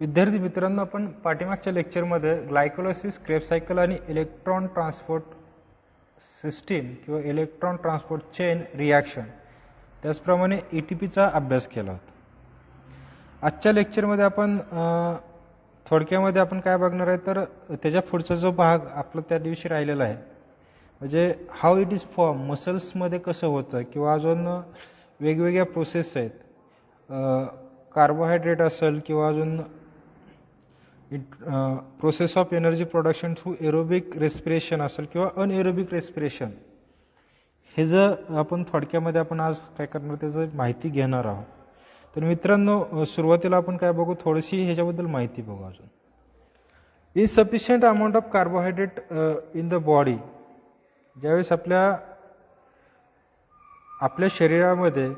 विद्यार्थी मित्रांनो, आपण पाठीमागच्या लेक्चरमध्ये ग्लायकोलायसिस, क्रेब्स सायकल आणि इलेक्ट्रॉन ट्रान्सपोर्ट सिस्टीम किंवा इलेक्ट्रॉन ट्रान्सपोर्ट चेन रिॲक्शन त्याचप्रमाणे एटीपीचा अभ्यास केला होता. आजच्या लेक्चरमध्ये आपण थोडक्यामध्ये आपण काय बघणार आहे तर त्याच्या पुढचा जो भाग आपला त्या दिवशी राहिलेला आहे म्हणजे हाऊ इट इज फॉर्म, मसल्समध्ये कसं होतं किंवा अजून वेगवेगळ्या प्रोसेस आहेत, कार्बोहायड्रेट असेल किंवा अजून process of energy production through aerobic respiration असेल किंवा अनएरोबिक रेस्पिरेशन, हे जर आपण थोडक्यामध्ये आपण आज काय करणार त्याचं माहिती घेणार आहोत. तर मित्रांनो, सुरुवातीला आपण काय बघू, थोडीशी ह्याच्याबद्दल माहिती बघू. अजून insufficient amount of carbohydrate in the body, ज्यावेळेस आपल्या शरीरामध्ये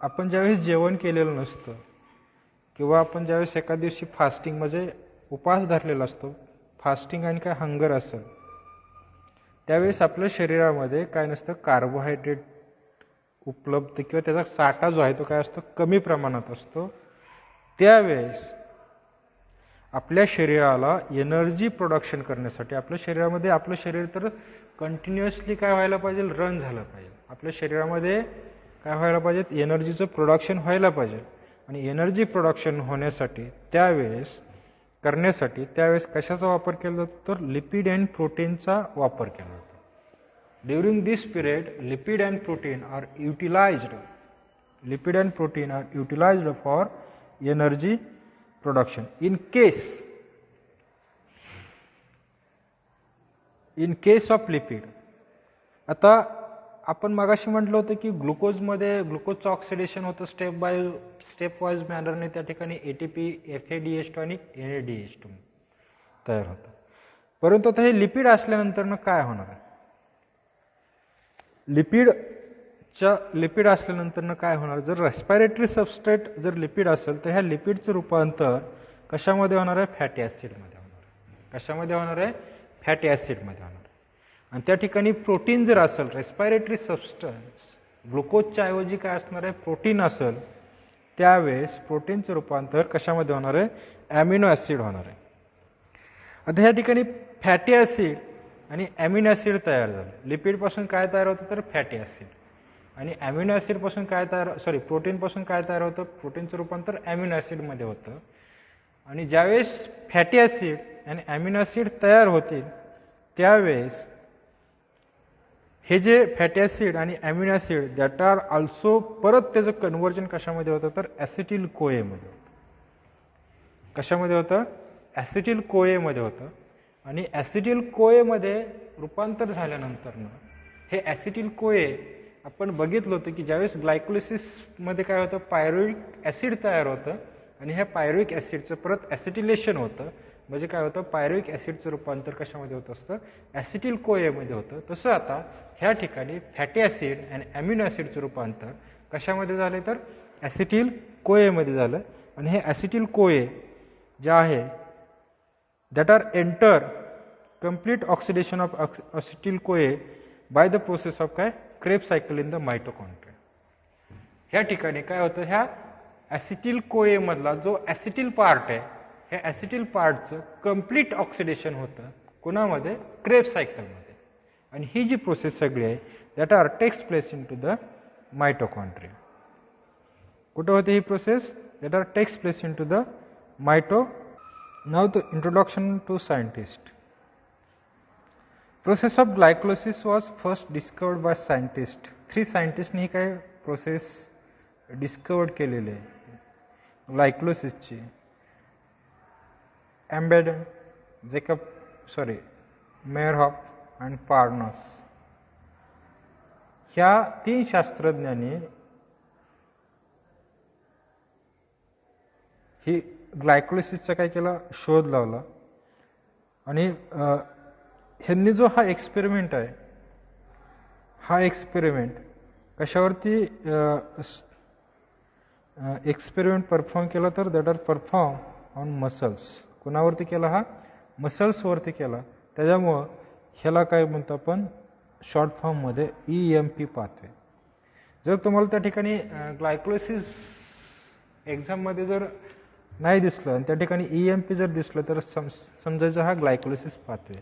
आपण ज्यावेळेस जेवण केलेलं नसतं किंवा आपण ज्यावेळेस एका दिवशी फास्टिंग म्हणजे उपवास धरलेला असतो, फास्टिंग आणि काय हंगर असेल, त्यावेळेस आपल्या शरीरामध्ये काय नसतं, कार्बोहायड्रेट उपलब्ध किंवा त्याचा साठा जो आहे तो काय असतो, कमी प्रमाणात असतो. त्यावेळेस आपल्या शरीराला एनर्जी प्रोडक्शन करण्यासाठी आपल्या शरीरामध्ये, आपलं शरीर तर कंटिन्युअसली काय व्हायला पाहिजे, रन झालं पाहिजे. आपल्या शरीरामध्ये काय व्हायला पाहिजे, एनर्जीचं प्रोडक्शन व्हायला पाहिजे. आणि एनर्जी प्रोडक्शन होण्यासाठी त्यावेळेस कशाचा वापर केला जातो तर लिपिड अँड प्रोटीनचा वापर केला जातो. During this period lipid and protein are utilised for energy production. In case of lipid, आता आपण मगाशी म्हटलं होतं की ग्लुकोजचं ऑक्सिडेशन होतं स्टेप वाईज मॅनरने. त्या ठिकाणी एटीपी, FADH2 आणि NADH2 तयार होतं. परंतु आता हे लिपिड असल्यानंतर काय होणार आहे, लिपिड असल्यानंतर काय होणार, जर रेस्पिरेटरी सबस्ट्रेट जर लिपिड असेल तर ह्या लिपिडचं रूपांतर कशामध्ये होणार आहे, फॅटी ॲसिडमध्ये होणार आहे. कशामध्ये होणार आहे, फॅटी ॲसिडमध्ये होणार आहे. आणि त्या ठिकाणी प्रोटीन जर असेल, रेस्पिरेटरी सबस्टन्स ग्लुकोजच्या ऐवजी काय असणार आहे, प्रोटीन असेल, त्यावेळेस प्रोटीनचं रूपांतर कशामध्ये होणार आहे, ॲमिनो ॲसिड होणार आहे. आता ह्या ठिकाणी फॅटी ॲसिड आणि ॲमिनो ॲसिड तयार झालं. लिपिडपासून काय तयार होतं तर फॅटी ॲसिड, आणि ॲमिनो ॲसिडपासून प्रोटीनपासून काय तयार होतं, प्रोटीनचं रूपांतर ॲमिनो ॲसिडमध्ये होतं. आणि ज्यावेळेस फॅटी ॲसिड आणि ॲमिनो ॲसिड तयार होतील त्यावेळेस हे जे फॅटी ॲसिड आणि amino acid that are also परत त्याचं कन्व्हर्जन कशामध्ये होतं तर ॲसिटिल कोएमध्ये होतं. कशामध्ये होतं, ॲसिटिल कोएमध्ये होतं. आणि ॲसिटिल कोएमध्ये रूपांतर झाल्यानंतर हे ॲसिटिल कोए आपण बघितलं होतं की ज्यावेळेस ग्लायकोलिसिसमध्ये काय होतं, पायरुविक ॲसिड तयार होतं आणि ह्या पायरुविक ॲसिडचं परत ॲसिटिलेशन होतं. म्हणजे काय होतं, पायरुविक ॲसिडचं रूपांतर कशामध्ये होत असतं, ॲसिटिल कोएमध्ये होतं. तसं आता ह्या ठिकाणी फॅटी ॲसिड आणि ॲमिनो ॲसिडचं रूपांतर कशामध्ये झालं तर ॲसिटिल कोएमध्ये झालं. आणि हे ॲसिटिल कोए जे आहे that are enter complete oxidation of acetyl CoA by the process of काय, Krebs cycle in the mitochondria. ह्या ठिकाणी काय होतं, ह्या ॲसिटिल कोएमधला जो ॲसिटिल पार्ट आहे, ह्या ॲसिटिल पार्टचं कंप्लीट ऑक्सिडेशन होतं कोणामध्ये, क्रेब्स सायकलमध्ये. आणि ही जी प्रोसेस सगळी आहे that are takes place in to the mitochondria. कुठं होते ही process, that are takes place in to the Now the introduction to scientist. Process of glycolysis was first discovered by scientists. 3 scientists ने काय process discovered केलेली आहे ग्लायकोलिसिसची. मेयरहॉफ आणि Parnas, ह्या 3 शास्त्रज्ञांनी ही ग्लायकोलिसिसचा काय केला, शोध लावला. आणि ह्यांनी जो हा एक्सपेरिमेंट आहे, हा एक्सपेरिमेंट कशावरती एक्सपेरिमेंट परफॉर्म केला तर that are perform on muscles. कोणावरती केला, हा मसल्सवरती केला. त्याच्यामुळं ह्याला काय म्हणतो आपण शॉर्ट फॉर्ममध्ये EMP पाथवे. जर तुम्हाला त्या ठिकाणी ग्लायकोलिसिस एक्झाममध्ये जर नाही दिसलं आणि त्या ठिकाणी EMP जर दिसलं तर समजायचं हा ग्लायकोलिसिस पाथवे.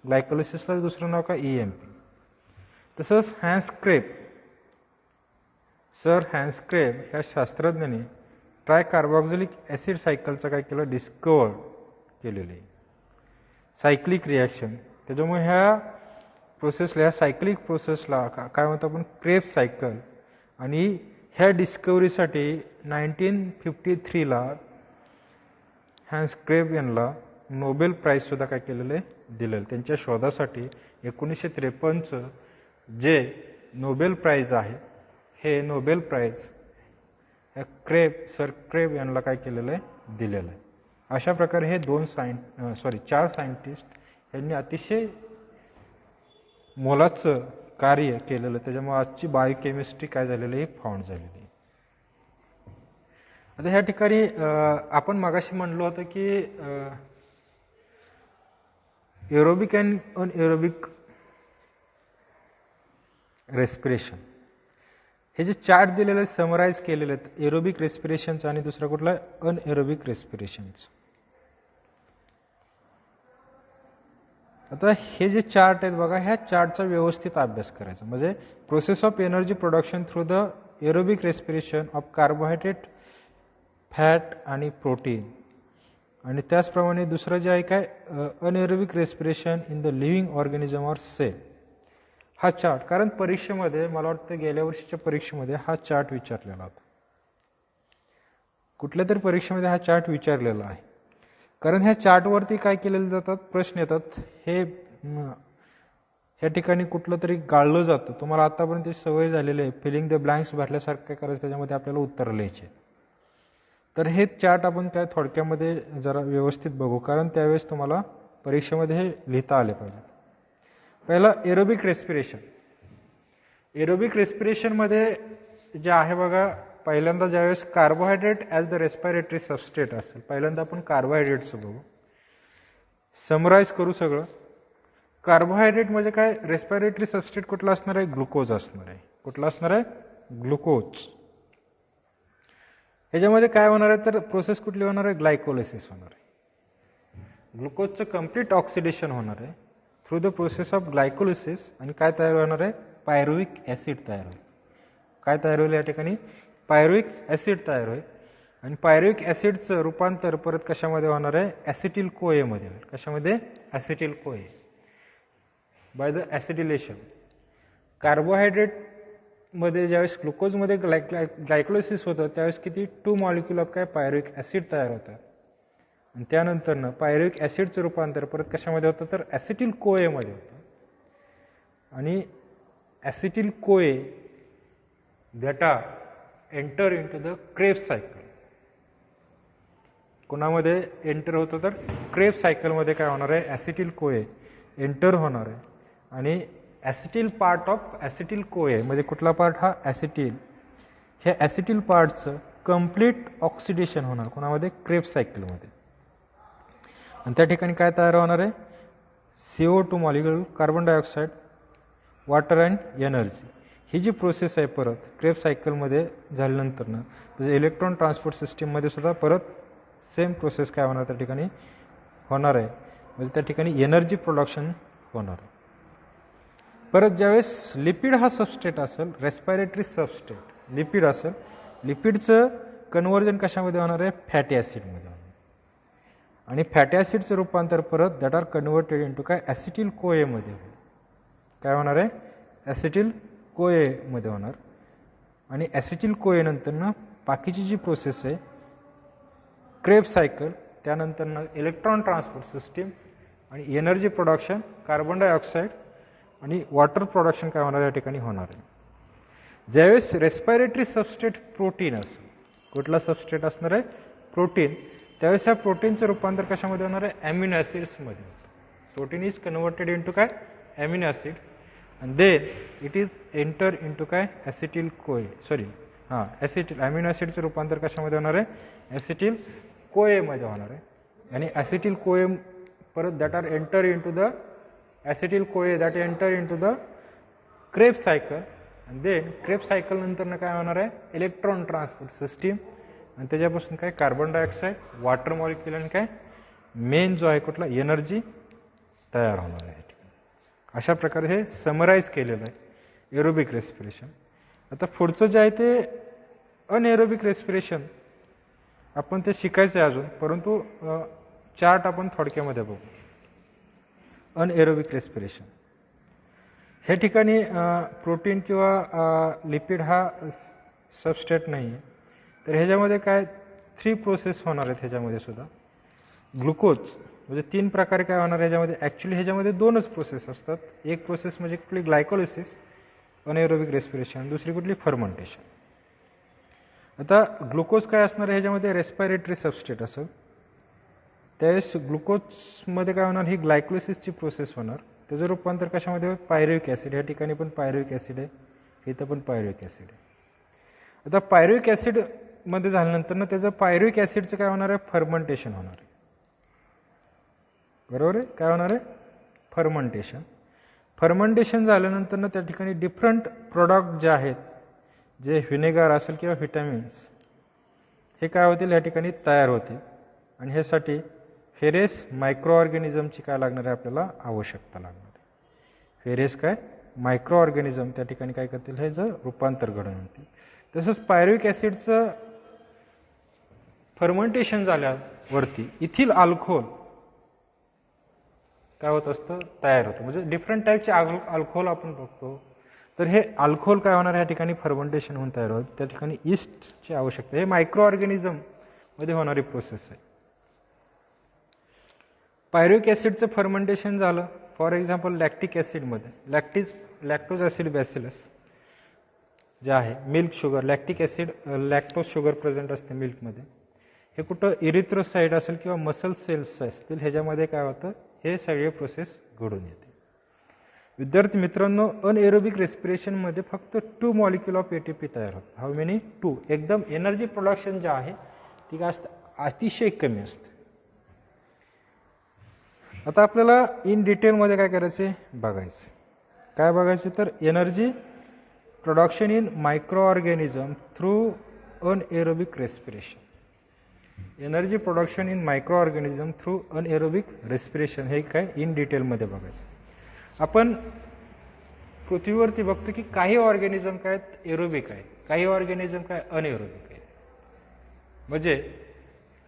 ग्लायकोलिसिसला दुसरं नाव का EMP. तसंच Hans Krebs, sir Hans Krebs ह्या शास्त्रज्ञांनी ट्रायकार्बॉक्झिलिक ॲसिड सायकलचं काय केलं, डिस्कवर केलेलं आहे. सायक्लिक रिॲक्शन, त्याच्यामुळे ह्या प्रोसेसला, ह्या सायक्लिक प्रोसेसला काय म्हणतो आपण, क्रेब सायकल. आणि ह्या डिस्कवरीसाठी 1953ला हॅन्स क्रेब यांना नोबेल प्राईज सुद्धा काय केलेलं आहे, दिलेलं. त्यांच्या शोधासाठी 1953चं जे नोबेल प्राईज आहे, हे नोबेल प्राईज ह्या सर क्रेब यांना काय केलेलं आहे, दिलेलं आहे. अशा प्रकारे हे 4 सायंटिस्ट यांनी अतिशय मोलाचं कार्य केलेलं. त्याच्यामुळे आजची बायोकेमिस्ट्री काय झालेली आहे, फाउंड झालेली आहे. आता ह्या ठिकाणी आपण मगाशी म्हणलो होतं की एरोबिक अँड अनएरोबिक रेस्पिरेशन, हे जे चार्ट दिलेले आहेत, समराईज केलेले आहेत, एरोबिक रेस्पिरेशनचं आणि दुसरा कुठला अनएरोबिक रेस्पिरेशनचं. आता हे जे चार्ट आहेत बघा, ह्या चार्टचा व्यवस्थित अभ्यास करायचा. म्हणजे process of energy production through the aerobic respiration of carbohydrate, fat आणि प्रोटीन. आणि त्याचप्रमाणे दुसरं जे आहे काय, anaerobic respiration in the living organism or cell. हा चार्ट, कारण परीक्षेमध्ये मला वाटतं गेल्या वर्षीच्या परीक्षेमध्ये हा चार्ट विचारलेला होता. कुठल्या तरी परीक्षेमध्ये हा चार्ट विचारलेला आहे. कारण ह्या चार्टवरती काय केलेले जातात, प्रश्न येतात. हे ह्या ठिकाणी कुठलं तरी गाळलं जातं. तुम्हाला आतापर्यंत सवय झालेली आहे, फिलिंग द ब्लँक्स भरल्यासारखं काय करायचं, त्याच्यामध्ये आपल्याला उत्तर लिहायचे. तर हे चार्ट आपण काय थोडक्यामध्ये जरा व्यवस्थित बघू, कारण त्यावेळेस तुम्हाला परीक्षेमध्ये हे लिहिता आले पाहिजे. पहिला एरोबिक रेस्पिरेशन. एरोबिक रेस्पिरेशनमध्ये जे आहे बघा, पहिल्यांदा ज्यावेळेस carbohydrate as the respiratory substrate असेल, पहिल्यांदा आपण कार्बोहायड्रेटचं बघू, समराईज करू सगळं. कार्बोहायड्रेट म्हणजे काय, रेस्पिरेटरी सबस्ट्रेट कुठला असणार आहे, ग्लुकोज असणार आहे. कुठला असणार आहे, ग्लुकोज. ह्याच्यामध्ये काय होणार आहे, तर प्रोसेस कुठली होणार आहे, ग्लायकोलिसिस होणार आहे. ग्लुकोजचं कम्प्लीट ऑक्सिडेशन होणार आहे through the process of glycolysis. आणि काय तयार होणार आहे, पायरुविक ॲसिड तयार होईल. काय तयार होईल या ठिकाणी, पायरुविक ॲसिड तयार होईल. आणि पायरुविक ॲसिडचं रूपांतर परत कशामध्ये होणार आहे, ॲसिटिल कोएमध्ये होईल. कशामध्ये, ॲसिटिल कोए, बाय द ॲसिडिलेशन. कार्बोहायड्रेटमध्ये ज्यावेळेस ग्लुकोजमध्ये ग्लायकोलिसिस होतं, त्यावेळेस किती 2 मॉलिक्यूल ऑफ काय, पायरुविक ॲसिड तयार होतात. आणि त्यानंतरनं पायरुविक ॲसिडचं रूपांतर परत कशामध्ये होतं, तर ॲसिटिल कोएमध्ये होतं. आणि acetyl CoA that are enter in to the Krebs cycle. कोणामध्ये एंटर होतं, तर क्रेब्स सायकलमध्ये काय होणार आहे, ॲसिटिल कोए एंटर होणार आहे. आणि ॲसिटिल पार्ट ऑफ ॲसिटिल कोए म्हणजे कुठला पार्ट, हा ॲसिटिल. ह्या ॲसिटिल पार्टचं कम्प्लीट ऑक्सिडेशन होणार कोणामध्ये, क्रेब्स सायकलमध्ये. आणि त्या ठिकाणी काय तयार होणार आहे, CO2 molecule, carbon dioxide, water and energy. ही जी प्रोसेस आहे परत क्रेब्स सायकलमध्ये झाल्यानंतरनं, म्हणजे इलेक्ट्रॉन ट्रान्सपोर्ट सिस्टीममध्ये सुद्धा परत सेम प्रोसेस काय होणार, त्या ठिकाणी होणार आहे. म्हणजे त्या ठिकाणी एनर्जी प्रोडक्शन होणार आहे. परत ज्यावेळेस लिपिड हा सबस्ट्रेट असेल, रेस्पिरेटरी सबस्ट्रेट लिपिड असेल, लिपिडचं कन्व्हर्जन कशामध्ये होणार आहे, फॅटी ॲसिडमध्ये होणार. आणि फॅटी ॲसिडचं रूपांतर परत दॅट आर कन्व्हर्टेड इंटू काय, ॲसिटिल कोएमध्ये होईल. काय होणार आहे, ॲसिटिल कोएमध्ये होणार. आणि ॲसिटिल कोए नंतरनं बाकीची जी प्रोसेस आहे, क्रेब्स सायकल, त्यानंतरनं इलेक्ट्रॉन ट्रान्सपोर्ट सिस्टीम आणि एनर्जी प्रोडक्शन, कार्बन डायऑक्साईड आणि वॉटर प्रोडक्शन काय होणार या ठिकाणी होणार आहे. ज्यावेळेस रेस्पिरेटरी सबस्ट्रेट प्रोटीन असेल, कुठला सबस्ट्रेट असणार आहे, प्रोटीन, त्यावेळेस ह्या प्रोटीनचं रूपांतर कशामध्ये होणार आहे, ॲमिनो ॲसिड्समध्ये. प्रोटीन इज कन्व्हर्टेड इंटू काय, amino acid. and then it is enter into काय, ॲसिटिल कोए, ॲसिटिल, ॲमिनो ॲसिडचं रूपांतर कशामध्ये होणार आहे, ॲसिटिल कोएमध्ये होणार आहे. आणि ॲसिटिल कोए परत that are enter into the acetyl CoA that enter into the Krebs cycle. आणि देन क्रेब्स सायकल नंतरनं काय होणार आहे, इलेक्ट्रॉन ट्रान्सपोर्ट सिस्टीम आणि त्याच्यापासून काय कार्बन डायऑक्साईड, वॉटर मॉलिक्यूल आणि काय मेन जो आहे कुठला एनर्जी तयार होणार आहे. अशा प्रकारे हे समराईज केलेलं आहे एरोबिक रेस्पिरेशन. आता पुढचं जे आहे ते अनएरोबिक रेस्पिरेशन, आपण ते शिकायचं आहे अजून, परंतु चार्ट आपण थोडक्यामध्ये बघू. अनएरोबिक रेस्पिरेशन ह्या ठिकाणी प्रोटीन किंवा लिपिड हा सबस्ट्रेट नाही आहे, तर ह्याच्यामध्ये काय 3 प्रोसेस होणार आहेत. ह्याच्यामध्ये सुद्धा ग्लुकोज म्हणजे 3 प्रकारे काय होणार ह्याच्यामध्ये. ॲक्च्युली ह्याच्यामध्ये 2च प्रोसेस असतात. एक प्रोसेस म्हणजे कुठली ग्लायकोलिसिस अनएरोबिक रेस्पिरेशन, दुसरी कुठली फर्मेंटेशन. आता ग्लुकोज काय असणार आहे ह्याच्यामध्ये रेस्पिरेटरी सबस्ट्रेट असेल, त्यावेळेस ग्लुकोजमध्ये काय होणार, ही ग्लायकोलिसिसची प्रोसेस होणार. त्याचं रूपांतर कशामध्ये पायरुविक ॲसिड, या ठिकाणी पण पायरुविक ॲसिड आहे, इथं पण पायरुविक ॲसिड आहे. आता पायरुविक ॲसिडमध्ये झाल्यानंतर ना त्याचं पायरुविक ॲसिडचं काय होणार आहे फर्मेंटेशन होणार आहे. बरोबर आहे, काय होणार आहे फर्मेंटेशन. फर्मेंटेशन झाल्यानंतर ना त्या ठिकाणी डिफरंट प्रोडक्ट जे आहेत, जे व्हिनेगार असेल किंवा व्हिटॅमिन्स, हे काय होतील या ठिकाणी तयार होतील. आणि ह्यासाठी फेरेस मायक्रो ऑर्गॅनिझमची काय लागणार आहे आपल्याला आवश्यकता लागणार आहे. फेरेस काय मायक्रो ऑर्गॅनिझम त्या ठिकाणी काय करतील, हे जर रूपांतर घडून आणतील. तसंच पायरुविक ॲसिडचं फर्मेंटेशन झाल्यावरती इथिल अल्कोहोल काय होत असतं तयार होतं. म्हणजे डिफरंट टाईपचे अल्कोहोल आपण बघतो, तर हे अल्कोहोल काय होणार या ठिकाणी फर्मेंटेशन होऊन तयार होत. त्या ठिकाणी ईस्टची आवश्यकता, हे मायक्रो ऑर्गॅनिझम मध्ये होणारी प्रोसेस आहे. पायरुविक ॲसिडचं फर्मेंटेशन झालं, फॉर एक्झाम्पल लॅक्टिक ॲसिडमध्ये लॅक्टोज ॲसिड बॅसिलस जे आहे, milk sugar, lactic acid lactose sugar present असते मिल्कमध्ये. हे कुठं इरिथ्रोसाइट असेल किंवा मसल सेल्स असतील, ह्याच्यामध्ये काय होतं हे सगळे प्रोसेस घडून येते. विद्यार्थी मित्रांनो, अनएरोबिक रेस्पिरेशनमध्ये फक्त 2 मॉलिक्यूल ऑफ एटीपी तयार होतात. How many 2. एकदम एनर्जी प्रोडक्शन जे आहे ती काय असतं अतिशय कमी असते. आता आपल्याला इन डिटेलमध्ये काय करायचे बघायचं. काय बघायचे तर energy production in micro organism through anaerobic respiration. Energy production in micro organism through anaerobic respiration हे काय इन डिटेलमध्ये बघायचं. आपण पृथ्वीवरती बघतो की काही ऑर्गॅनिझम काय एरोबिक आहेत, काही ऑर्गॅनिझम काय अनएरोबिक आहेत. म्हणजे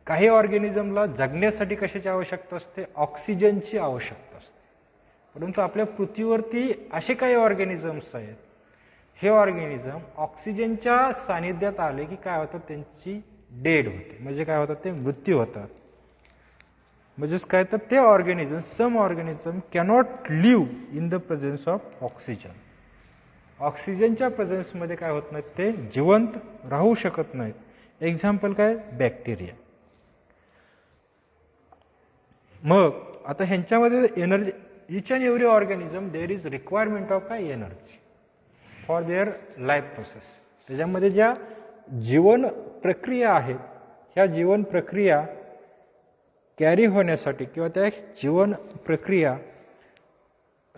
काही ऑर्गॅनिझमला जगण्यासाठी कशाची आवश्यकता असते, ऑक्सिजनची आवश्यकता असते. परंतु आपल्या पृथ्वीवरती असे काही ऑर्गॅनिझम्स आहेत, हे ऑर्गॅनिझम ऑक्सिजनच्या सानिध्यात आले की काय होतं त्यांची डेड होते. म्हणजे काय होतात ते मृत्यू होतात. म्हणजेच काय तर ते organism, some organism cannot live in the presence of oxygen. ऑक्सिजनच्या प्रेझेन्समध्ये काय होत नाहीत, ते जिवंत राहू शकत नाहीत. एक्झाम्पल काय बॅक्टेरिया. मग आता ह्यांच्यामध्ये energy, each and every organism there is requirement of काय energy for their life process. त्याच्यामध्ये ज्या जीवन प्रक्रिया आहेत, ह्या जीवन प्रक्रिया कॅरी होण्यासाठी किंवा त्या जीवन प्रक्रिया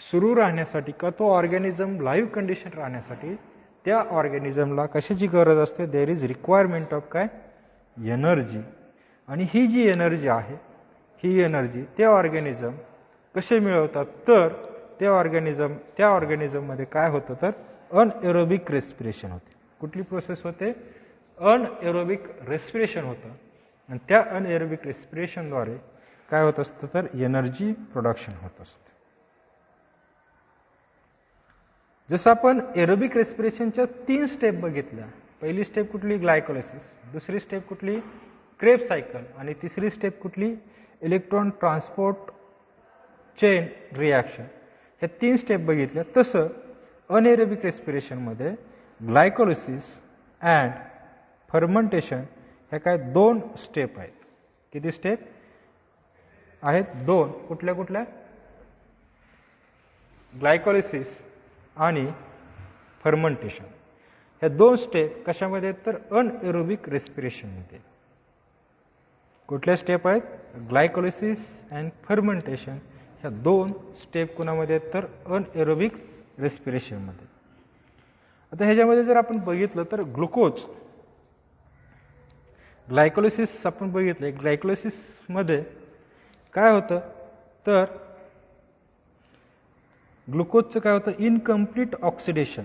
सुरू राहण्यासाठी किंवा तो ऑर्गॅनिझम लाईव्ह कंडिशन राहण्यासाठी त्या ऑर्गॅनिझमला कशाची गरज असते, देअर इज रिक्वायरमेंट ऑफ काय एनर्जी. आणि ही जी एनर्जी आहे, ही एनर्जी ते ऑर्गॅनिझम कसे मिळवतात, तर त्या ऑर्गॅनिझममध्ये काय होतं तर अनएरोबिक रेस्पिरेशन होते. कुठली प्रोसेस होते, अनएरोबिक रेस्पिरेशन होतं. आणि त्या अनएरोबिक रेस्पिरेशनद्वारे काय होत असतं तर एनर्जी प्रोडक्शन होत असतं. जसं आपण एरोबिक रेस्पिरेशनच्या 3 स्टेप बघितल्या. पहिली स्टेप कुठली ग्लायकोलिसिस, दुसरी स्टेप कुठली क्रेब्स सायकल, आणि तिसरी स्टेप कुठली इलेक्ट्रॉन ट्रान्सपोर्ट चेन रिॲक्शन. ह्या 3 स्टेप बघितल्या. तसं अनएरोबिक रेस्पिरेशनमध्ये ग्लायकोलिसिस अँड फर्मेंटेशन ह्या काय 2 स्टेप आहेत. किती स्टेप आहेत, 2. कुठल्या कुठल्या, ग्लायकोलिसिस आणि फर्मेंटेशन. ह्या 2 स्टेप कशामध्ये आहेत तर अनएरोबिक रेस्पिरेशनमध्ये. कुठल्या स्टेप आहेत, ग्लायकोलिसिस अँड फर्मेंटेशन. ह्या 2 स्टेप कोणामध्ये आहेत तर अनएरोबिक रेस्पिरेशनमध्ये. आता ह्याच्यामध्ये जर आपण बघितलं तर ग्लुकोज ग्लायकोलिसिस आपण बघितले, ग्लायकोलिसिसमध्ये काय होतं तर ग्लुकोजचं काय होतं इनकम्प्लीट ऑक्सिडेशन.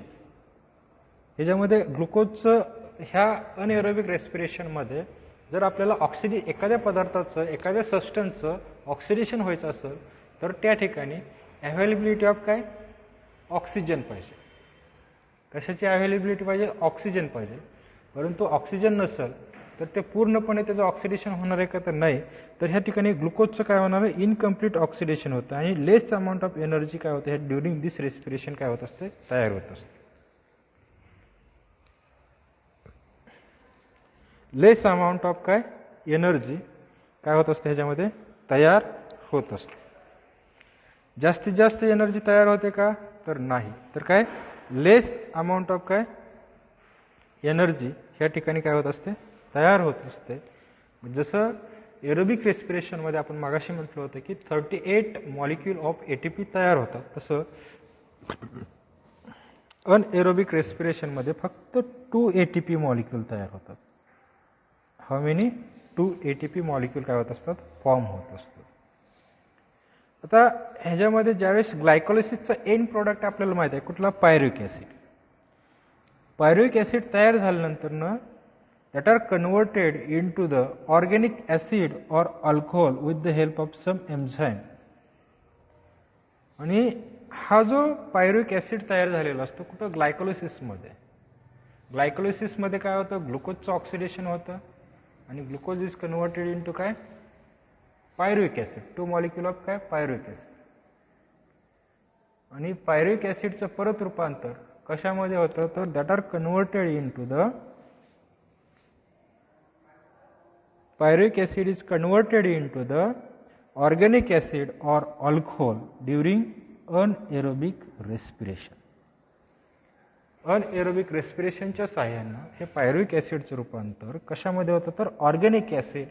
ह्याच्यामध्ये ग्लुकोजचं ह्या अनएरोबिक रेस्पिरेशनमध्ये जर आपल्याला एखाद्या पदार्थाचं एखाद्या सबस्टन्सचं ऑक्सिडेशन व्हायचं असेल तर त्या ठिकाणी अवेलेबिलिटी ऑफ काय ऑक्सिजन पाहिजे. कशाची अवेलेबिलिटी पाहिजे? ऑक्सिजन पाहिजे. परंतु ऑक्सिजन नसेल तर ते पूर्णपणे त्याचं ऑक्सिडेशन होणार आहे का? तर नाही. तर ह्या ठिकाणी ग्लुकोजचं काय होणार आहे इनकम्प्लीट ऑक्सिडेशन होतं आणि लेस अमाऊंट ऑफ एनर्जी काय होते ह्या ड्युरिंग दिस रेस्पिरेशन काय होत असते तयार होत असते. लेस अमाऊंट ऑफ काय एनर्जी काय होत असते ह्याच्यामध्ये तयार होत असते. जास्तीत जास्त एनर्जी तयार होते का? तर नाही. तर काय लेस अमाऊंट ऑफ काय एनर्जी ह्या ठिकाणी काय होत असते तयार होत असते. जसं एरोबिक रेस्पिरेशनमध्ये आपण मागाशी म्हटलं होतं की 38 मॉलिक्यूल ऑफ एटीपी तयार होतात, तसं अनएरोबिक रेस्पिरेशनमध्ये फक्त 2 एटीपी मॉलिक्यूल तयार होतात. How many? 2 एटीपी मॉलिक्यूल काय होत असतात फॉर्म होत असतात. आता ह्याच्यामध्ये ज्यावेळेस ग्लायकोलिसिसचा एंड प्रोडक्ट आपल्याला माहिती आहे कुठला? Pyruvic acid. पायरुविक ॲसिड तयार झाल्यानंतर that are converted into the organic acid or alcohol with the help of some enzyme. आणि हा जो पायरुविक ॲसिड तयार झालेला असतो कुठं? ग्लायकोलिसिसमध्ये. ग्लायकोलिसिसमध्ये काय होतं ग्लुकोजचं ऑक्सिडेशन होतं आणि ग्लुकोज इज कन्वर्टेड इनटू काय पायरुविक ॲसिड, 2 मॉलिक्यूल ऑफ काय पायरुविक ॲसिड. आणि पायरुविक ॲसिडचं परत रूपांतर कशामध्ये होतं? तर that are converted into the pyruvic acid is converted into the organic acid or alcohol during anaerobic respiration. Anaerobic रेस्पिरेशनच्या सहाय्यानं हे पायरुविक ॲसिडचं रूपांतर कशामध्ये होतं? तर ऑर्गॅनिक ॲसिड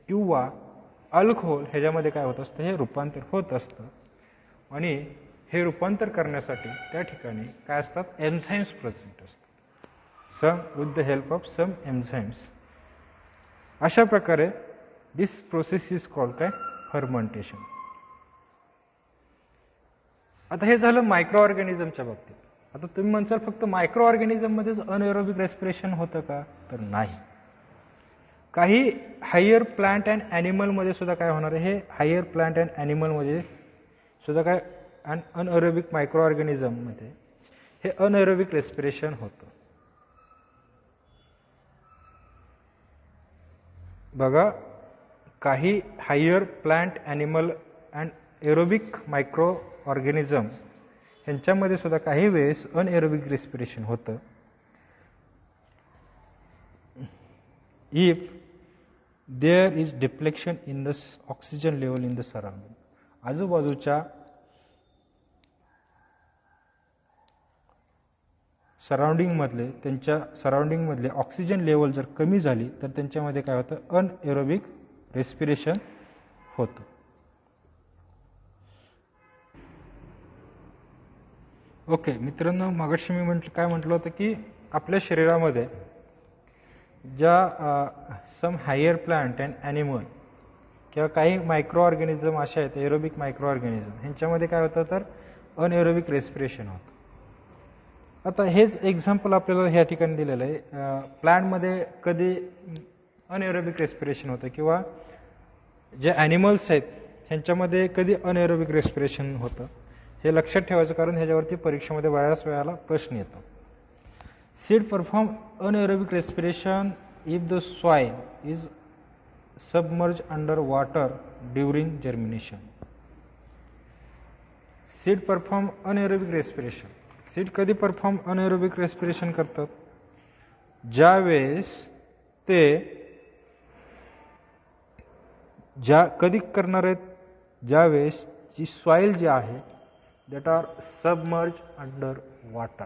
किंवा अल्कोहोल ह्याच्यामध्ये काय होत असतं हे रूपांतर होत असतं. आणि हे रूपांतर करण्यासाठी त्या ठिकाणी काय असतात एन्झाईम्स प्रेझेंट असतात, some with the help of some enzymes. अशा प्रकारे दिस प्रोसेस इज कॉल्ड काय फर्मेंटेशन. आता हे झालं मायक्रो ऑर्गॅनिझमच्या बाबतीत. आता तुम्ही म्हणसाल फक्त मायक्रो ऑर्गॅनिझममध्येच अनएरोबिक रेस्पिरेशन होतं का? तर नाही. काही हायर प्लांट अँड ॲनिमलमध्ये सुद्धा काय होणार आहे? हे हायर प्लांट अँड ॲनिमलमध्ये सुद्धा काय अनएरोबिक मायक्रो ऑर्गॅनिझममध्ये हे अनएरोबिक रेस्पिरेशन होतं. बघा, काही higher plant animal and aerobic micro organism ह्यांच्यामध्ये सुद्धा काही वेळेस अनएरोबिक रेस्पिरेशन होतं. If there is depletion in the oxygen level in the surrounding. आजूबाजूच्या त्यांच्या सराउंडिंगमधले ऑक्सिजन लेवल जर कमी झाली तर त्यांच्यामध्ये काय होतं अनएरोबिक रेस्पिरेशन होतं. ओके मित्रांनो, मगाशी मी काय म्हटलं होतं की आपल्या शरीरामध्ये ज्या some higher plant and animal किंवा काही मायक्रो ऑर्गॅनिझम असे आहेत एरोबिक मायक्रो ऑर्गॅनिझम ह्यांच्यामध्ये काय होतं तर अनएरोबिक रेस्पिरेशन होतं. आता हेच एक्झाम्पल आपल्याला ह्या ठिकाणी दिलेलं आहे. प्लांटमध्ये कधी अनएरोबिक रेस्पिरेशन होतं किंवा जे ॲनिमल्स आहेत ह्यांच्यामध्ये कधी अनएरोबिक रेस्पिरेशन होतं हे लक्षात ठेवायचं, कारण ह्याच्यावरती परीक्षेमध्ये बऱ्याच वेळेला प्रश्न येतो. Seed perform anaerobic respiration if the soil is submerge under water during germination. Seed perform anaerobic respiration. Seed कधी परफॉर्म अनएरोबिक रेस्पिरेशन करतात? ज्यावेळेस ते कधी करणार आहेत? ज्यावेळेस जी सॉइल जी आहे that are submerge under water.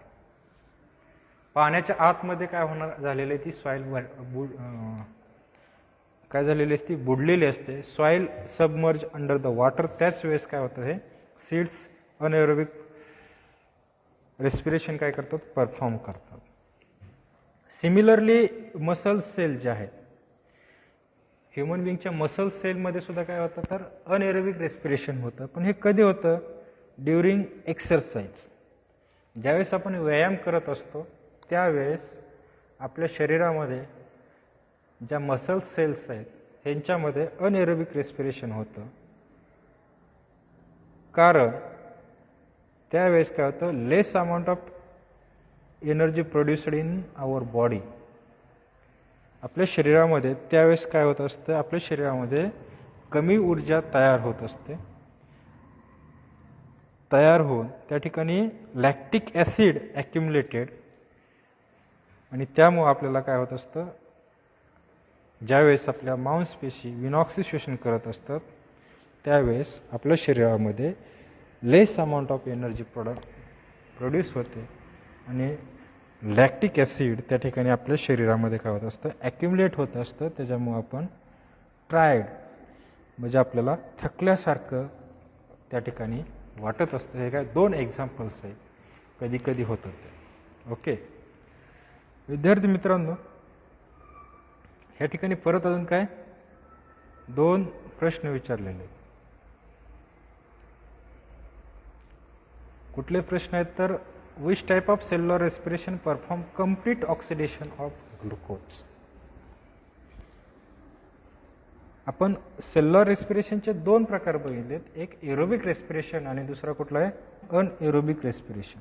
पाण्याच्या आतमध्ये काय होणार झालेली ती सॉइल काय झालेली असते बुडलेली असते. Soil submerge under the water. त्याच वेळेस काय होतं हे सीड्स अनएरोबिक रेस्पिरेशन काय करतात परफॉर्म करतात. सिमिलरली मसल सेल जे आहेत ह्युमन बिंगच्या मसल सेलमध्ये सुद्धा काय होतं तर अनएरोबिक रेस्पिरेशन होतं. पण हे कधी होतं? During exercise. ज्यावेळेस आपण व्यायाम करत असतो त्यावेळेस आपल्या शरीरामध्ये ज्या मसल सेल्स आहेत ह्यांच्यामध्ये अनएरोबिक रेस्पिरेशन होतं. कारण त्यावेळेस काय होतं, less amount of energy produced in our body. आपल्या शरीरामध्ये त्यावेळेस काय होत असतं, आपल्या शरीरामध्ये कमी ऊर्जा तयार होत असते. तयार होऊन त्या ठिकाणी लॅक्टिक ॲसिड ॲक्युमुलेटेड, आणि त्यामुळं आपल्याला काय होत असतं, ज्यावेळेस आपल्या मांसपेशी विनॉक्सिशेशन करत असतात त्यावेळेस आपल्या शरीरामध्ये लेस अमाऊंट ऑफ एनर्जी प्रोड्यूस होते आणि लॅक्टिक ॲसिड त्या ठिकाणी आपल्या शरीरामध्ये काय होत असतं, ॲक्युमुलेट होत असतं. त्याच्यामुळं आपण टायर्ड म्हणजे आपल्याला थकल्यासारखं त्या ठिकाणी वाटत असतं. हे काय 2 एक्झाम्पल्स आहेत कधी कधी होतं ते. ओके विद्यार्थी मित्रांनो, ह्या ठिकाणी परत अजून काय 2 प्रश्न विचारलेले. कुठले प्रश्न आहेत तर which type of cellular respiration perform complete oxidation of glucose. आपण सेल्युलर रेस्पिरेशनचे 2 प्रकार बघितलेत, एक एरोबिक रेस्पिरेशन आणि दुसरा कुठला आहे अनएरोबिक रेस्पिरेशन.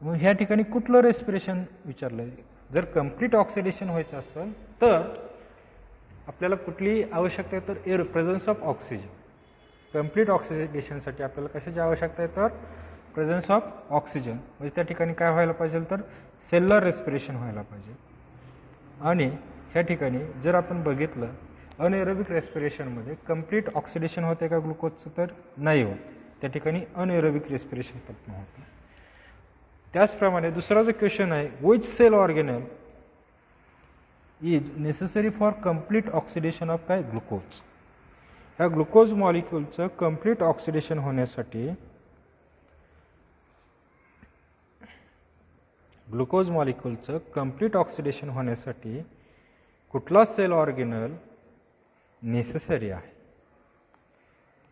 मग ह्या ठिकाणी कुठलं रेस्पिरेशन विचारलंय. जर कम्प्लीट ऑक्सिडेशन व्हायचं असेल तर आपल्याला कुठली आवश्यकता आहे तर प्रेझन्स ऑफ ऑक्सिजन. कम्प्लीट ऑक्सिडेशनसाठी आपल्याला कशाची आवश्यकता आहे तर प्रेझन्स ऑफ ऑक्सिजन. म्हणजे त्या ठिकाणी काय व्हायला पाहिजे तर सेल्युलर रेस्पिरेशन व्हायला पाहिजे. आणि ह्या ठिकाणी जर आपण बघितलं अनएरोबिक रेस्पिरेशनमध्ये कम्प्लीट ऑक्सिडेशन होते का ग्लुकोजचं तर नाही होत. त्या ठिकाणी अनएरोबिक रेस्पिरेशन फक्त होतं. त्याचप्रमाणे दुसरा जो क्वेश्चन आहे, which cell organelle is necessary for complete oxidation of काय ग्लुकोज. ह्या ग्लुकोज मॉलिक्यूलचं कम्प्लीट ऑक्सिडेशन होण्यासाठी कुठला सेल ऑर्गेनल नेसेसरी आहे.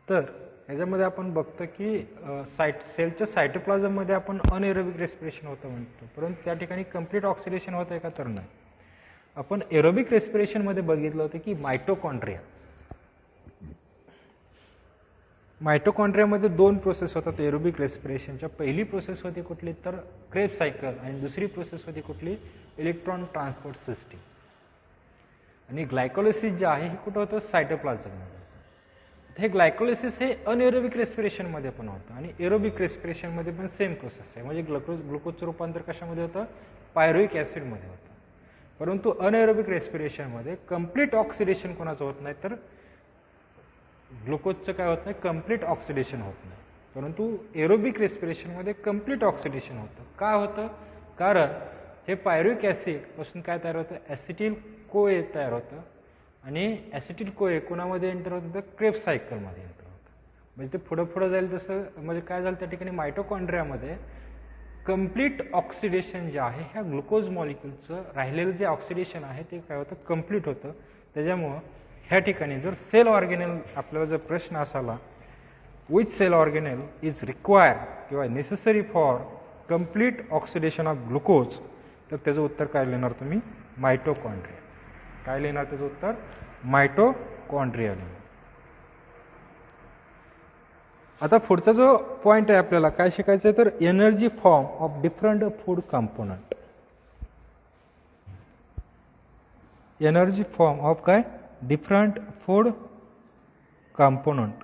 तर याच्यामध्ये आपण बघतो की सेलच्या सायटोप्लाझममध्ये आपण अनएरोबिक रेस्पिरेशन होतं म्हणतो, परंतु त्या ठिकाणी कम्प्लीट ऑक्सिडेशन होतं आहे का तर नाही. आपण एरोबिक रेस्पिरेशनमध्ये बघितलं होतं की मायटोकॉन्ड्रियामध्ये 2 प्रोसेस होतात एरोबिक रेस्पिरेशनच्या. पहिली प्रोसेस होती कुठली तर क्रेब सायकल आणि दुसरी प्रोसेस होती कुठली इलेक्ट्रॉन ट्रान्सपोर्ट सिस्टीम. आणि ग्लायकोलिसिस जे आहे हे कुठं होतं सायटोप्लाझममध्ये. हे ग्लायकोलिसिस हे अनएरोबिक रेस्पिरेशनमध्ये पण होतं आणि एरोबिक रेस्पिरेशनमध्ये पण सेम प्रोसेस आहे. म्हणजे ग्लुकोजचं रूपांतर कशामध्ये होतं पायरुविक ॲसिडमध्ये होतं. परंतु अनएरोबिक रेस्पिरेशनमध्ये कम्प्लीट ऑक्सिडेशन कोणाचं होत नाही तर ग्लुकोजचं काय होत नाही कम्प्लीट ऑक्सिडेशन होत नाही. परंतु एरोबिक रेस्पिरेशनमध्ये कम्प्लीट ऑक्सिडेशन होतं. का होतं कारण हे पायरुविक ॲसिड पासून काय तयार होतं ॲसिटिल कोए तयार होतं आणि ॲसिटिल कोए कोणामध्ये एंटर होतं तर क्रेब्स सायकलमध्ये एंटर होतं. म्हणजे ते पुढं जाईल तसं म्हणजे काय झालं त्या ठिकाणी मायटोकॉन्ड्रियामध्ये कम्प्लीट ऑक्सिडेशन जे आहे ह्या ग्लुकोज मॉलिक्यूलचं राहिलेलं जे ऑक्सिडेशन आहे ते काय होतं कम्प्लीट होतं. त्याच्यामुळं ह्या ठिकाणी जर सेल ऑर्गेनेल आपल्याला जर प्रश्न असाला which cell organelle is required किंवा necessary for complete oxidation of glucose तर त्याचं उत्तर काय लिहिणार तुम्ही मायटोकॉन्ड्रिया. काय लिहिणार त्याचं उत्तर मायटोकॉन्ड्रिया लिहिणार. आता पुढचा जो पॉइंट आहे आपल्याला काय शिकायचं आहे तर energy form of different food component. Energy form of काय different food component.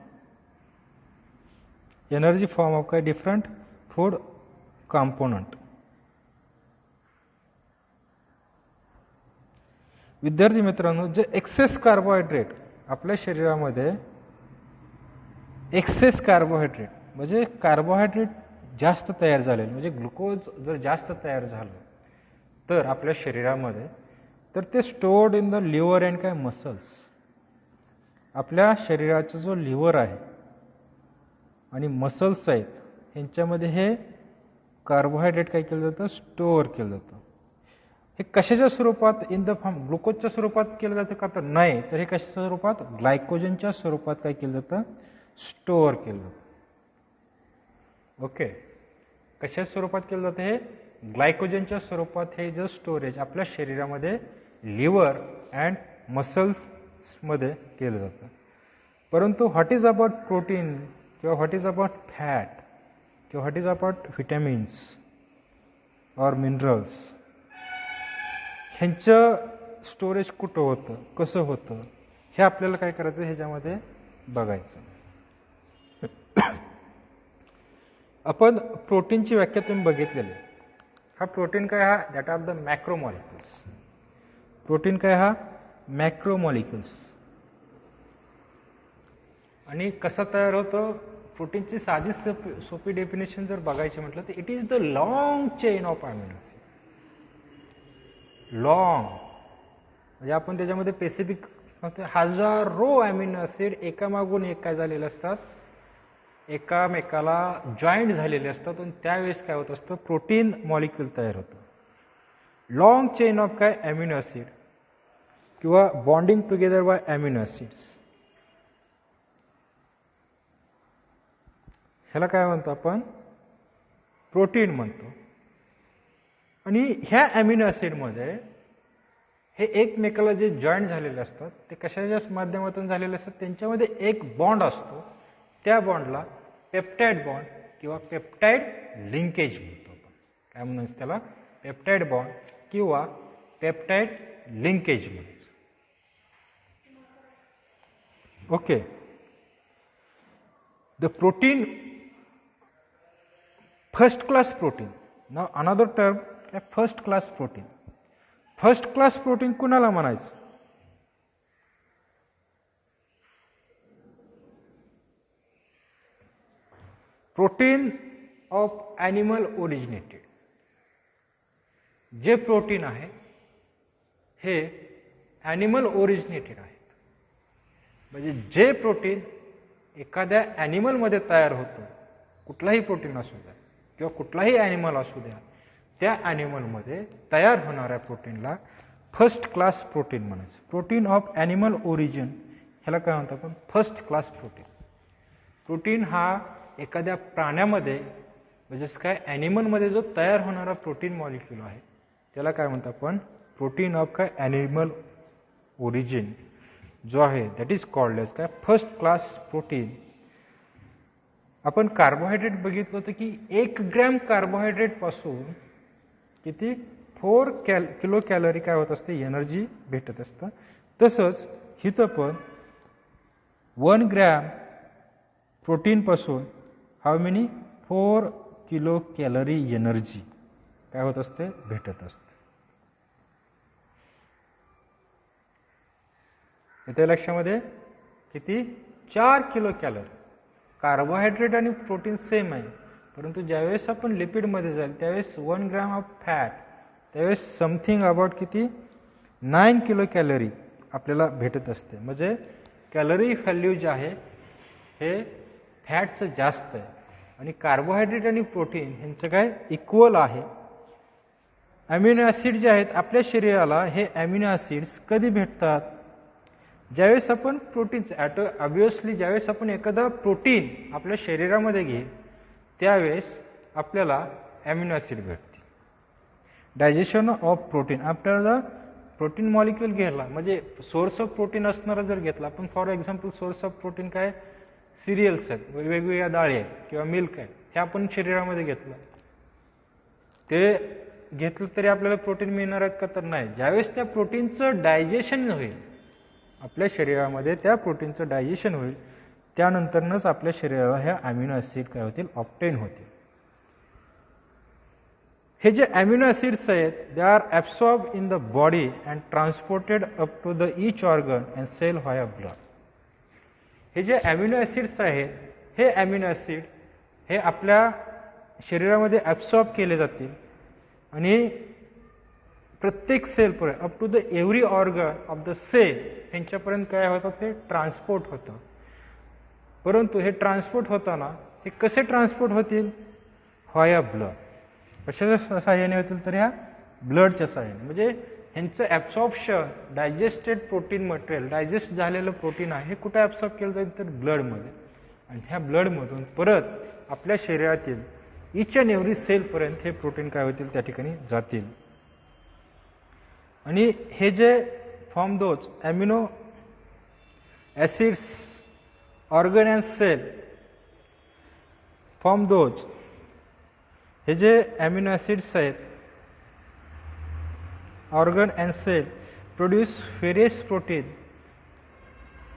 Energy form of काय डिफरंट फूड कंपोनंट. विद्यार्थी मित्रांनो, जे एक्सेस कार्बोहायड्रेट आपल्या शरीरामध्ये एक्सेस कार्बोहायड्रेट म्हणजे कार्बोहायड्रेट जास्त तयार झालेलं म्हणजे ग्लुकोज जर जास्त तयार झालं तर आपल्या शरीरामध्ये तर ते stored in the liver and काय मसल्स. आपल्या शरीराचा जो लिव्हर आहे आणि मसल्स आहेत यांच्यामध्ये हे कार्बोहायड्रेट काय केलं जातं स्टोअर केलं जातं. हे कशाच्या स्वरूपात इन द फॉर्म ग्लुकोजच्या स्वरूपात केलं जातं का तर नाही, तर हे कशाच्या स्वरूपात ग्लायकोजनच्या स्वरूपात काय केलं जातं, स्टोअर केलं जातं. ओके, कशाच्या स्वरूपात केलं जातं, हे ग्लायकोजनच्या स्वरूपात हे जे स्टोरेज आपल्या शरीरामध्ये लिव्हर अँड मसल्समध्ये केलं जातं. परंतु व्हॉट इज अबाउट प्रोटीन किंवा व्हॉट इज अबाउट फॅट किंवा what is about vitamins or minerals, ह्यांचं स्टोरेज कुठं होतं, कसं होतं, हे आपल्याला काय करायचं ह्याच्यामध्ये बघायचं. आपण प्रोटीनची व्याख्या तुम्ही बघितलेली. हा प्रोटीन काय, हा दॅट ऑफ द मॅक्रोमॉलिक्युल्स. प्रोटीन काय, हा मॅक्रोमॉलिक्युल्स. आणि कसा तयार होतो प्रोटीनची साधी सोपी डेफिनेशन जर बघायची म्हटलं तर it is the long chain of amino acid. Long म्हणजे आपण त्याच्यामध्ये स्पेसिफिक हजारो अमिनो ॲसिड एकामागून एक काय झालेले असतात, एकामेकाला जॉईंट झालेले असतात आणि त्यावेळेस काय होत असतं, प्रोटीन मॉलिक्यूल तयार होतं. लॉंग चेन ऑफ काय अमिनो ॲसिड किंवा bonding together by amino acids, ह्याला काय म्हणतो आपण, प्रोटीन म्हणतो. आणि ह्या अमिनो ॲसिडमध्ये हे एकमेकाला जे जॉईंट झालेले असतात ते कशाच्या माध्यमातून झालेले असतात, त्यांच्यामध्ये एक बॉन्ड असतो, त्या बॉन्डला पेप्टाइड बॉन्ड किंवा पेप्टाइड लिंकेज म्हणतो आपण. काय म्हणायचं त्याला, पेप्टाइड बॉन्ड किंवा पेप्टाइड लिंकेज म्हणायचं. Okay, the protein first class protein. Now another term first class protein. First class protein कुणाला म्हणायचं, प्रोटीन ऑफ ॲनिमल ओरिजिनेटेड. जे प्रोटीन आहे हे ॲनिमल ओरिजिनेटेड आहेत. म्हणजे जे प्रोटीन एखाद्या ॲनिमलमध्ये तयार होतं, कुठलाही प्रोटीन असू द्या किंवा कुठलाही ॲनिमल असू द्या, त्या ॲनिमलमध्ये तयार होणाऱ्या प्रोटीनला फर्स्ट क्लास प्रोटीन म्हणायचं. प्रोटीन ऑफ ॲनिमल ओरिजिन ह्याला काय म्हणतो आपण, फर्स्ट क्लास प्रोटीन. प्रोटीन हा एखाद्या प्राण्यामध्ये म्हणजेच काय ॲनिमलमध्ये जो तयार होणारा प्रोटीन मॉलिक्यूल आहे त्याला काय म्हणतो आपण, प्रोटीन ऑफ काय ॲनिमल ओरिजिन जो आहे दॅट इज कॉल्ड एज काय फर्स्ट क्लास प्रोटीन. आपण कार्बोहायड्रेट बघितलं होतं की 1 ग्रॅम कार्बोहायड्रेट पासून किती 4 किलो कॅलरी काय होत असते, एनर्जी भेटत असतं. तसंच हिथं पण 1 ग्रॅम प्रोटीन पासून how many 4 kilo calorie energy काय होत असते, भेटत असते. येते लक्षामध्ये, किती 4 किलो कॅलरी. कार्बोहायड्रेट आणि प्रोटीन सेम आहे, परंतु ज्यावेळेस आपण लिपिडमध्ये जाईल त्यावेळेस 1 ग्रॅम ऑफ फॅट, त्यावेळेस समथिंग अबाउट किती 9 किलो कॅलरी आपल्याला भेटत असते. म्हणजे कॅलरी व्हॅल्यू जे आहे हे फॅटचं जास्त आहे आणि कार्बोहायड्रेट आणि प्रोटीन ह्यांचं काय इक्वल आहे. अमिनो ॲसिड जे आहेत आपल्या शरीराला, हे अमिनो ॲसिड्स कधी भेटतात, ज्यावेळेस आपण प्रोटीन ऑब्वियसली ज्यावेळेस आपण एखादा प्रोटीन आपल्या शरीरामध्ये घेईल त्यावेळेस आपल्याला अमिनो ॲसिड भेटते. डायजेशन ऑफ प्रोटीन, आपल्याला प्रोटीन मॉलिक्यूल घ्यायला म्हणजे सोर्स ऑफ प्रोटीन असणारा जर घेतला आपण, for example source of protein काय सिरियल्स आहेत, वेगवेगळ्या डाळी आहेत किंवा मिल्क आहे, हे आपण शरीरामध्ये घेतलं, ते घेतलं तरी आपल्याला प्रोटीन मिळणार आहेत का तर नाही. ज्यावेळेस त्या प्रोटीनचं डायजेशन होईल आपल्या शरीरामध्ये, त्या प्रोटीनचं डायजेशन होईल त्यानंतरच आपल्या शरीराला ह्या अमिनो ॲसिड काय होतील, ऑप्टेन होतील. हे जे अमिनो ॲसिड्स आहेत they are absorb in the body and transported up to the each organ and cell via blood. हे जे अमिनो ॲसिड्स आहेत हे अमिनो ॲसिड हे आपल्या शरीरामध्ये ॲब्सॉर्ब केले जातील आणि प्रत्येक सेलपर्यंत up to the every organ of the cell ह्यांच्यापर्यंत काय होतं, ते ट्रान्सपोर्ट होतं. परंतु हे ट्रान्सपोर्ट होताना हे कसे ट्रान्सपोर्ट होतील, व्हाया ब्लड. कशाच्या सहाय्याने होतील तर ह्या ब्लडच्या साह्याने. म्हणजे ह्यांचं absorption digested protein material, digest झालेलं प्रोटीन आहे, हे कुठे ॲब्सॉर्ब केलं जाईल तर ब्लडमध्ये. आणि ह्या ब्लडमधून परत आपल्या शरीरातील इच अँड एव्हरी सेलपर्यंत हे प्रोटीन काय होतील त्या ठिकाणी जातील. आणि हे जे form those amino acids organ and cell form those, हे जे ॲमिनो ॲसिड्स आहेत organ and cell produce various protein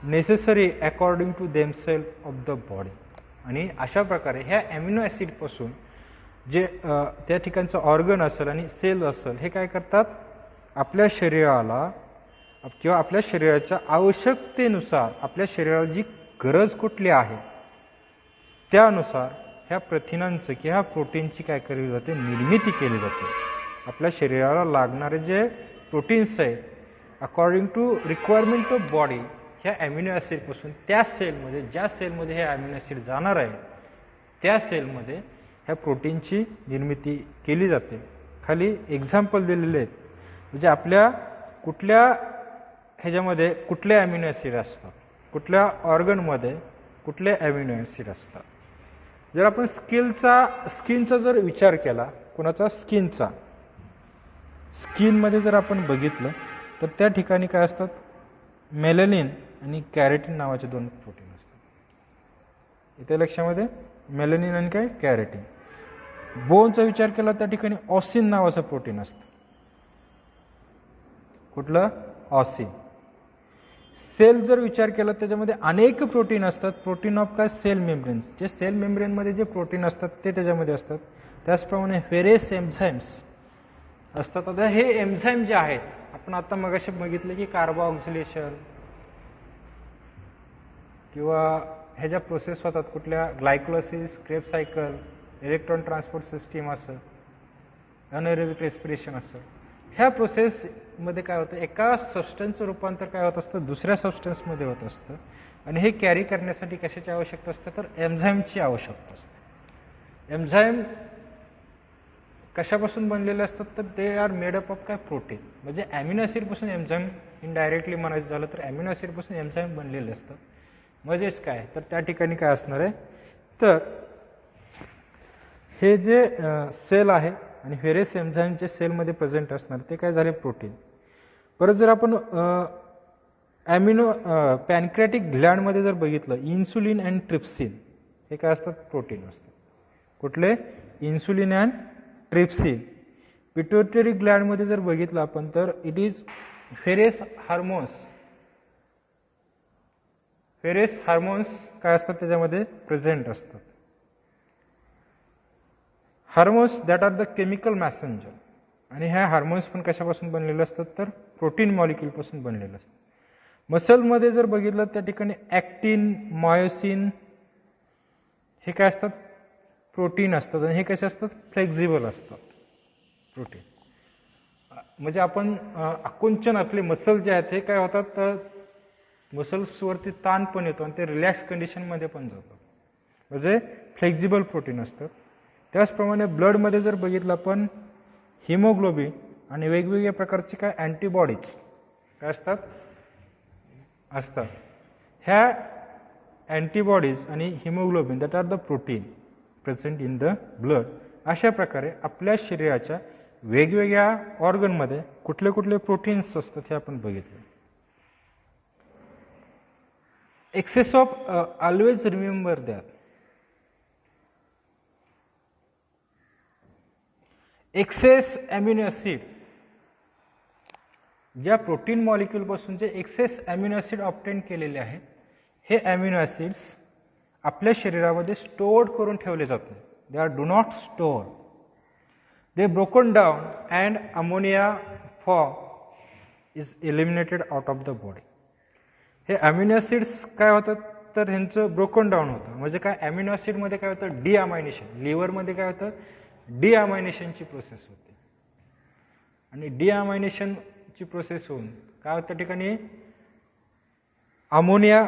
necessary according to themself of the body. आणि अशा प्रकारे ह्या ॲमिनो ॲसिडपासून जे त्या ठिकाणचं ऑर्गन असेल आणि सेल असेल हे काय करतात, आपल्या शरीराला किंवा आपल्या शरीराच्या आवश्यकतेनुसार आपल्या शरीराला जी गरज कुठली आहे त्यानुसार ह्या प्रथिनांचं किंवा प्रोटीनची काय केली जाते, निर्मिती केली जाते. आपल्या शरीराला लागणारे जे प्रोटीन्स आहेत according to requirement of body ह्या ॲमिनो ॲसिडपासून त्या सेलमध्ये, ज्या सेलमध्ये हे ॲमिनो ॲसिड जाणार आहे त्या सेलमध्ये ह्या प्रोटीनची निर्मिती केली जाते. खाली एक्झाम्पल दिलेले आहेत. म्हणजे आपल्या कुठल्या ह्याच्यामध्ये कुठले ॲमिनो ॲसिड असतात, कुठल्या ऑर्गनमध्ये कुठले ॲमिनो ॲसिड असतात. जर आपण स्किनचा जर विचार केला, कोणाचा स्किनचा, स्किनमध्ये जर आपण बघितलं तर त्या ठिकाणी काय असतात, मेलॅनिन आणि कॅरेटिन नावाचे दोन प्रोटीन असतात. इथे लक्षामध्ये मेलॅनिन आणि काय कॅरेटिन. बोनचा विचार केला त्या ठिकाणी ऑसिन नावाचं प्रोटीन असतं. कुठलं, ऑसिन. सेल जर विचार केला त्याच्यामध्ये अनेक प्रोटीन असतात. प्रोटीन ऑफ काय, सेल मेम्ब्रेन्स. जे सेल मेम्ब्रेनमध्ये जे प्रोटीन असतात ते त्याच्यामध्ये असतात. त्याचप्रमाणे व्हेरियस एन्झाईम्स असतात. आता हे एन्झाईम जे आहेत, आपण आता मगाशी बघितलं की कार्बोऑक्सिलेशन किंवा ह्या ज्या प्रोसेस होतात कुठल्या, glycolysis, Krebs cycle, electron transport system असं, अनएरोबिक रेस्पिरेशन असं, ह्या प्रोसेसमध्ये काय होतं, एका सबस्टन्सचं रूपांतर काय होत असतं दुसऱ्या सबस्टन्समध्ये होत असतं. आणि हे कॅरी करण्यासाठी कशाची आवश्यकता असते तर एन्झाईमची आवश्यकता असते. एन्झाईम कशापासून बनलेले असतात तर they are made up of काय, प्रोटीन. म्हणजे ॲमिनो ॲसिडपासून एन्झाईम इनडायरेक्टली म्हणायचं झालं तर ॲमिनो ॲसिडपासून एन्झाईम बनलेले असतात. म्हणजेच काय तर त्या ठिकाणी काय असणार आहे तर हे जे सेल आहे आणि व्हेरियस एन्झाईम जे सेलमध्ये प्रेझेंट असणार ते काय झाले, प्रोटीन. परत जर आपण पॅनक्रियाटिक ग्लँडमध्ये जर बघितलं, इन्सुलिन अँड ट्रिप्सिन हे काय असतात, प्रोटीन असतात. कुठले, इन्सुलिन अँड ट्रिप्सिन. पिट्युटरी ग्लँडमध्ये जर बघितलं आपण तर इट इज व्हेरियस हार्मोन्स काय असतात त्याच्यामध्ये प्रेझेंट असतात. Hormones that are the chemical messenger. आणि ह्या हार्मोन्स पण कशापासून बनलेले असतात तर प्रोटीन मॉलिक्यूलपासून बनलेले असतात. मसलमध्ये जर बघितलं त्या ठिकाणी ॲक्टिन, मायोसिन हे काय असतात, प्रोटीन असतात. आणि हे कसे असतात, फ्लेक्झिबल असतात प्रोटीन. म्हणजे आपण आकुंचन, आपले मसल जे आहेत हे काय होतात तर मसल्सवरती ताण पण येतो आणि ते रिलॅक्स कंडिशनमध्ये पण जातात. म्हणजे फ्लेक्झिबल प्रोटीन असतात. त्याचप्रमाणे ब्लडमध्ये जर बघितलं आपण हिमोग्लोबिन आणि वेगवेगळ्या प्रकारचे काय अँटीबॉडीज काय असतात. ह्या अँटीबॉडीज आणि haemoglobin that are the protein present in the blood. अशा प्रकारे आपल्या शरीराच्या वेगवेगळ्या ऑर्गनमध्ये कुठले कुठले प्रोटीन्स असतात हे आपण बघितलं. Excess of always remember that excess amino acid, ज्या प्रोटीन मॉलिक्यूलपासून जे एक्सेस अॅमिनो ॲसिड ऑब्टेन केलेले आहेत हे अॅमिनो ॲसिड्स आपल्या शरीरामध्ये स्टोअर्ड करून ठेवले जातात. They are do not store, they broken down and ammonia form is eliminated out of the body. हे अॅमिनो ॲसिड्स काय होतात तर ह्यांचं ब्रोकन डाऊन होतं. म्हणजे काय, अॅमिनो ॲसिडमध्ये काय होतं, डिअमायनेशन. लिव्हरमध्ये काय होतं, डिअमायनेशनची प्रोसेस होते. आणि डिअमायनेशनची प्रोसेस होऊन काय होतं त्या ठिकाणी अमोनिया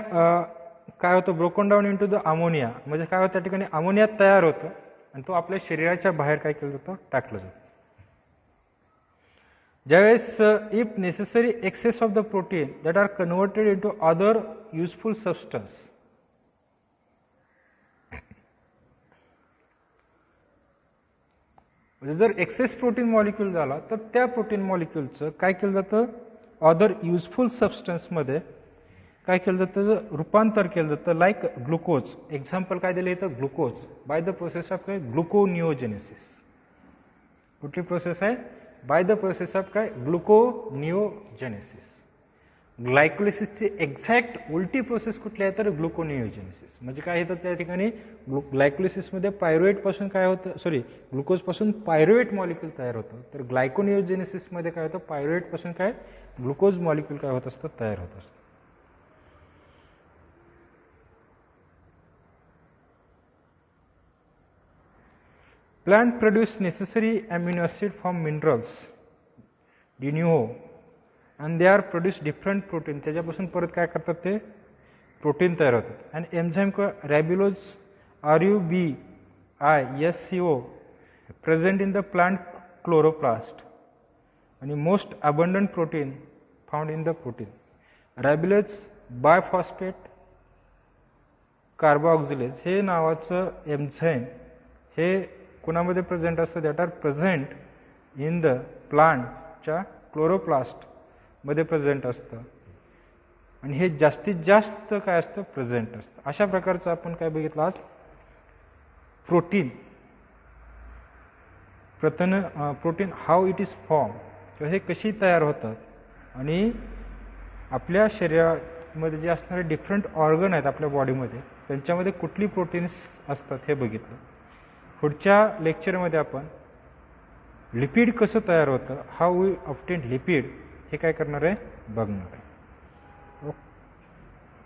काय होतं, broken down into the ammonia. म्हणजे काय होतं त्या ठिकाणी अमोनिया तयार होतं आणि तो आपल्या शरीराच्या बाहेर काय केलं जातं, टाकलं जातं. ज्यावेळेस if necessary excess of the protein that are converted into other useful substance, म्हणजे जर एक्सेस प्रोटीन मॉलिक्यूल झाला तर त्या प्रोटीन मॉलिक्यूलचं काय केलं जातं, अदर युजफुल सबस्टन्समध्ये काय केलं जातं, रूपांतर केलं जातं. लाईक ग्लुकोज, एक्झाम्पल काय दिलं येतं, glucose bye the process of काय, ग्लुकोनिओजेनेसिस. कुठली प्रोसेस आहे, बाय द प्रोसेस ऑफ काय, ग्लुकोनिओजेनेसिस. ग्लायकोलिसिसची एक्झॅक्ट उलटी प्रोसेस कुठली आहे तर ग्लुकोनिओजेनेसिस. म्हणजे काय येतं त्या ठिकाणी, ग्लायकोलिसिसमध्ये पायरुवेट पासून काय होतं, सॉरी ग्लुकोज पासून पायरुवेट मॉलिक्यूल तयार होतं. तर ग्लायकोनिओजेनेसिसमध्ये काय होतं, पायरुवेट पासून काय ग्लुकोज मॉलिक्यूल काय होत असतं, तयार होत असतं. Plant produce necessary amino acid from minerals, DNO, and they are produce different protein. त्याच्यापासून परत काय करतात ते प्रोटीन तयार होतात. आणि enzyme रॅबिलोज RUBISCO present in the plant chloroplast आणि most abundant protein found in the protein. Ribulose biphosphate carboxylase हे नावाचं एन्झाईम हे कुणामध्ये प्रेझेंट असतं, that are present in the प्लांटच्या क्लोरोप्लास्टमध्ये प्रेझेंट असतं. आणि हे जास्तीत जास्त काय असतं, प्रेझेंट असतं. अशा प्रकारचं आपण काय बघितलं आज, protein protein how it is form, हे कशी तयार होतात आणि आपल्या शरीरामध्ये जे असणारे डिफरंट ऑर्गन आहेत आपल्या बॉडीमध्ये त्यांच्यामध्ये कुठली प्रोटीन्स असतात हे बघितलं. पुढच्या लेक्चरमध्ये आपण लिपिड कसं तयार होतं, हाऊ वी ऑब्टेन लिपिड, हे काय करणार आहे, बघणार आहे.